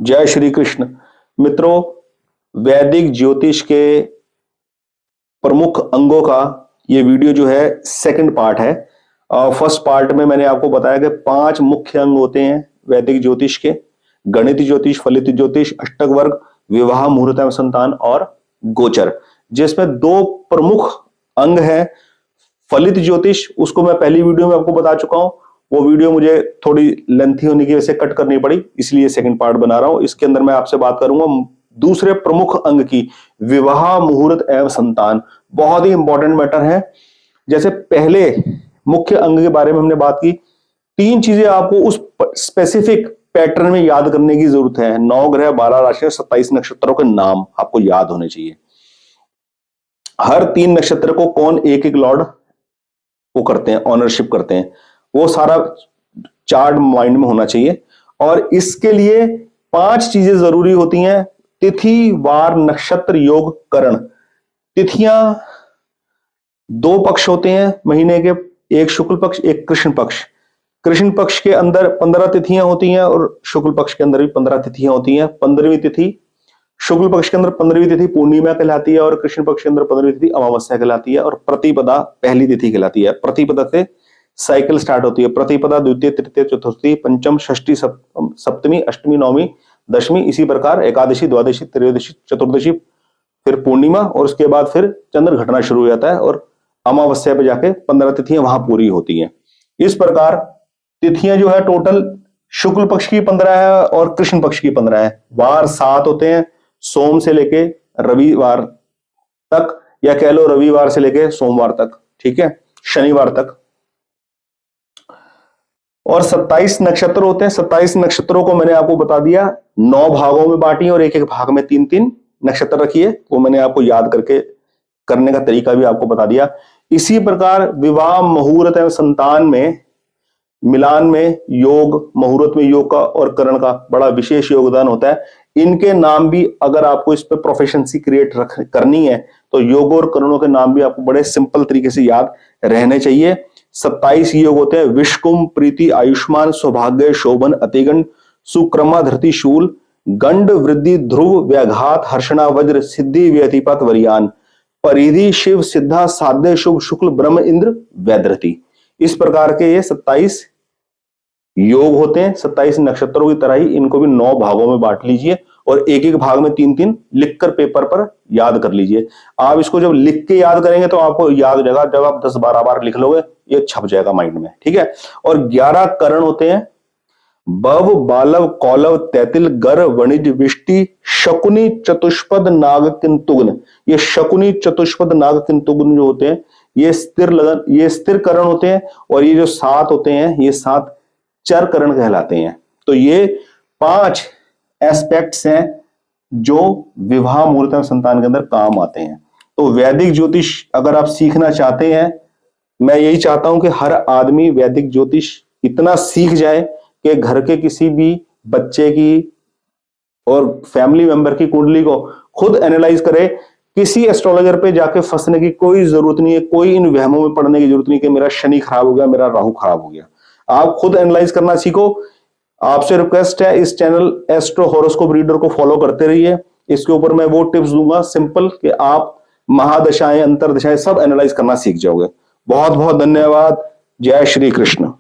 जय श्री कृष्ण। मित्रों, वैदिक ज्योतिष के प्रमुख अंगों का ये वीडियो जो है सेकंड पार्ट है। फर्स्ट पार्ट में मैंने आपको बताया कि 5 मुख्य अंग होते हैं वैदिक ज्योतिष के: गणित ज्योतिष, फलित ज्योतिष, अष्टक वर्ग, विवाह, मुहूर्त एवं संतान और गोचर। जिसमें 2 प्रमुख अंग हैं। फलित ज्योतिष, उसको मैं पहली वीडियो में आपको बता चुका हूं। वो वीडियो मुझे थोड़ी लेंथी होने की वजह से कट करनी पड़ी, इसलिए सेकंड पार्ट बना रहा हूं। इसके अंदर मैं आपसे बात करूंगा दूसरे प्रमुख अंग की, विवाह, मुहूर्त एवं संतान। बहुत ही इंपॉर्टेंट मैटर है। जैसे पहले मुख्य अंग के बारे में हमने बात की, 3 चीजें आपको उस स्पेसिफिक पैटर्न में याद करने की जरूरत है। 9 ग्रह, 12 राशियां, 27 नक्षत्रों के नाम आपको याद होने चाहिए। हर 3 नक्षत्र को कौन एक एक लॉर्ड वो करते हैं, ऑनरशिप करते हैं, वो सारा चार्ट माइंड में होना चाहिए। और इसके लिए 5 चीजें जरूरी होती हैं: तिथि, वार, नक्षत्र, योग, करण। तिथियां 2 पक्ष होते हैं महीने के, एक शुक्ल पक्ष, एक कृष्ण पक्ष। कृष्ण पक्ष के अंदर 15 तिथियां होती हैं और शुक्ल पक्ष के अंदर भी 15 तिथियां होती हैं। 15वीं तिथि शुक्ल पक्ष के अंदर 15वीं तिथि पूर्णिमा कहलाती है और कृष्ण पक्ष के अंदर 15वीं तिथि अमावस्या कहलाती है और प्रतिपदा पहली तिथि कहलाती है। प्रतिपदा से साइकिल स्टार्ट होती है। प्रतिपदा, द्वितीय, तृतीय, चतुर्थी, पंचम, षष्ठी, सप्तमी, अष्टमी, नवमी, दशमी, इसी प्रकार एकादशी, द्वादशी, त्रयोदशी, चतुर्दशी, फिर पूर्णिमा और उसके बाद फिर चंद्र घटना शुरू हो जाता है और अमावस्या पे जाके 15 तिथियां वहां पूरी होती हैं। इस प्रकार तिथियां जो है टोटल शुक्ल पक्ष की 15 है और कृष्ण पक्ष की 15 है। वार 7 होते हैं, सोम से लेके रविवार तक, या कह लो रविवार से लेके सोमवार तक, ठीक है, शनिवार तक। और 27 नक्षत्र होते हैं। 27 नक्षत्रों को मैंने आपको बता दिया 9 भागों में बांटी और एक एक भाग में 3-3 नक्षत्र रखिए। वो मैंने आपको याद करके करने का तरीका भी आपको बता दिया। इसी प्रकार विवाह, मुहूर्त एवं संतान में, मिलान में योग, मुहूर्त में योग का और करण का बड़ा विशेष योगदान होता है। इनके नाम भी, अगर आपको इस पर प्रोफिशिएंसी क्रिएट करनी है तो योग और करणों के नाम भी आपको बड़े सिंपल तरीके से याद रहने चाहिए। 27 योग होते हैं: विषकुंभ, प्रीति, आयुष्मान, सौभाग्य, शोभन, अतिगण, सुक्रमा, धरती, शूल, गंड, वृद्धि, ध्रुव, व्याघात, हर्षणा, वज्र, सिद्धि, व्यतिपात, वरियान, परिधि, शिव, सिद्धा, साध्य, शुभ, शुक्ल, ब्रह्म, इंद्र, वैधृति। इस प्रकार के ये 27 योग होते हैं। 27 नक्षत्रों की तरह ही इनको भी 9 भागों में बांट लीजिए और एक एक भाग में 3-3 लिखकर पेपर पर याद कर लीजिए। आप इसको जब लिख के याद करेंगे तो आपको याद हो जाएगा। जब आप 10-12 बार लिख लोगे ये छप जाएगा माइंड में, ठीक है। और 11 करण होते हैं: बव, बालव, कौलव, तैतिल, गर, वणिज, विष्टि, शकुनी, चतुष्पद, नाग, किंतुग्न। ये शकुनी, चतुष्पद, नाग, किंतुग्न जो होते हैं ये स्थिर करण होते हैं। और ये जो 7 होते हैं ये 7 चर करण कहलाते हैं। तो ये 5 एस्पेक्ट्स हैं जो विवाह, मुहूर्त एवं संतान के अंदर काम आते हैं। तो वैदिक ज्योतिष अगर आप सीखना चाहते हैं, मैं यही चाहता हूं कि हर आदमी वैदिक ज्योतिष इतना सीख जाए कि घर के किसी भी बच्चे की और फैमिली मेंबर की कुंडली को खुद एनालाइज करे। किसी एस्ट्रोलॉजर पे जाके फंसने की कोई जरूरत नहीं है, कोई इन वहमों में पड़ने की जरूरत नहीं कि मेरा शनि खराब हो गया, मेरा राहु खराब हो गया। आप खुद एनालाइज करना सीखो। आपसे रिक्वेस्ट है, इस चैनल एस्ट्रो हॉरोस्कोप रीडर को फॉलो करते रहिए। इसके ऊपर मैं वो टिप्स दूंगा सिंपल कि आप महादशाएं, अंतरदशाएं सब एनालाइज करना सीख जाओगे। बहुत बहुत धन्यवाद। जय श्री कृष्ण।